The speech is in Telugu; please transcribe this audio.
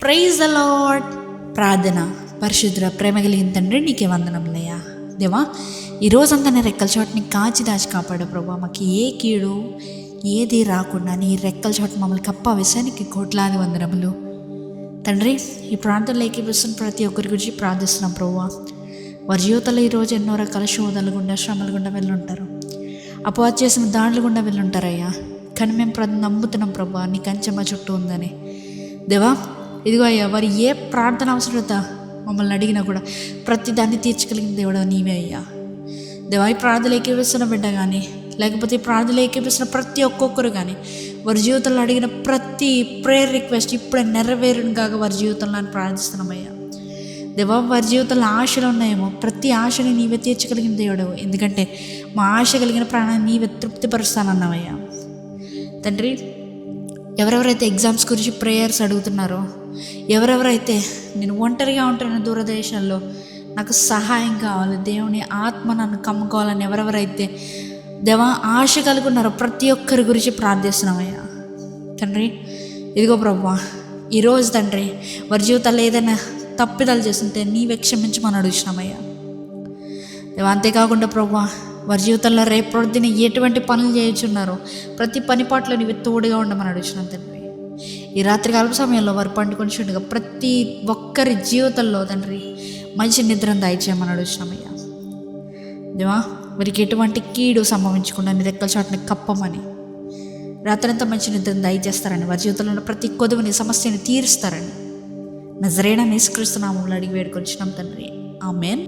Praise the lord. ప్రార్థన. పరిశుద్ర ప్రేమ కలిగిన తండ్రి, నీకే వందనములయ్యా. దేవా, ఈరోజంతా నీ రెక్కల చోటుని కాచి దాచి కాపాడు ప్రభా. మాకు ఏ కీడు ఏది రాకుండా నీ రెక్కల చోట మమ్మల్ని కప్పవేసా. నీకు కోట్లాది వందనములు తండ్రి. ఈ ప్రాంతంలో ఏకీపిస్తున్న ప్రతి ఒక్కరి గురించి ప్రార్థిస్తున్నాం ప్రభా. వారి జీవితంలో ఈరోజు ఎన్నో రకాల శోధనలు గుండా, శ్రమల గుండా వెళ్ళుంటారు, అపవాద చేసిన దాడులు గుండా వెళ్ళుంటారయ్యా. కానీ మేము నమ్ముతున్నాం ప్రభా, నీ కంచె మా చుట్టూ ఉందని. దేవా, ఇదిగో అయ్యా, వారు ఏ ప్రార్థన అవసరత మమ్మల్ని అడిగినా కూడా ప్రతి దాన్ని తీర్చగలిగిన దేవుడు నీవే అయ్యా. దేవా, ఈ ప్రార్థనలు ఏకీపిస్తున్న బిడ్డ కానీ, లేకపోతే ఈ ప్రార్థనలు ఏకీపిస్తున్న ప్రతి ఒక్కొక్కరు కానీ వారి జీవితంలో అడిగిన ప్రతి ప్రేయర్ రిక్వెస్ట్ ఇప్పుడే నెరవేరును కాక వారి జీవితంలో అని ప్రార్థిస్తున్నామయ్యా. దేవా, వారి జీవితంలో ఆశలు ఉన్నాయేమో, ప్రతి ఆశని నీవే తీర్చగలిగిన దేవుడు. ఎందుకంటే మా ఆశ కలిగిన ప్రాణాన్ని నీవే తృప్తిపరుస్తానన్నావయ్యా. తండ్రి, ఎవరెవరైతే ఎగ్జామ్స్ గురించి ప్రేయర్స్ అడుగుతున్నారో, ఎవరెవరైతే నేను ఒంటరిగా ఉంటున్న దూరదేశాల్లో నాకు సహాయం కావాలి, దేవుని ఆత్మ నన్ను కమ్ముకోవాలని ఎవరెవరైతే దేవా ఆశ కలిగి ఉన్నారో ప్రతి ఒక్కరి గురించి ప్రార్థిస్తున్నామయ్యా. తండ్రి, ఇదిగో ప్రభువా, ఈరోజు తండ్రి వారి జీవితాల్లో ఏదైనా తప్పిదాలు చేస్తుంటే నీవే క్షమించమని అడుగుతున్నామయ్యా. దేవా, అంతేకాకుండా ప్రభువా, వారి జీవితంలో రేపొద్దున ఎటువంటి పనులు చేయించున్నారో ప్రతి పని పాటలో నీవు తోడుగా ఉండమని అడుగుతున్నాను తండ్రి. ఈ రాత్రికాల సమయంలో వారు పండుకొని చూడగా ప్రతి ఒక్కరి జీవితంలో తండ్రి మంచి నిద్రను దయచేయమని అడుగుతున్నామయ్యా. దేవా, వారికి ఎటువంటి కీడు సంభవించకుండా నీ రెక్కల చాటుని కప్పమని, రాత్రంతా మంచి నిద్రను దయచేస్తారని, వారి జీవితంలో ప్రతి కొదువుని సమస్యని తీరుస్తారని నజరేయుడైన యేసుక్రీస్తు నామములో అడిగి వేడుకొంచున్నాం తండ్రి. ఆమేన్.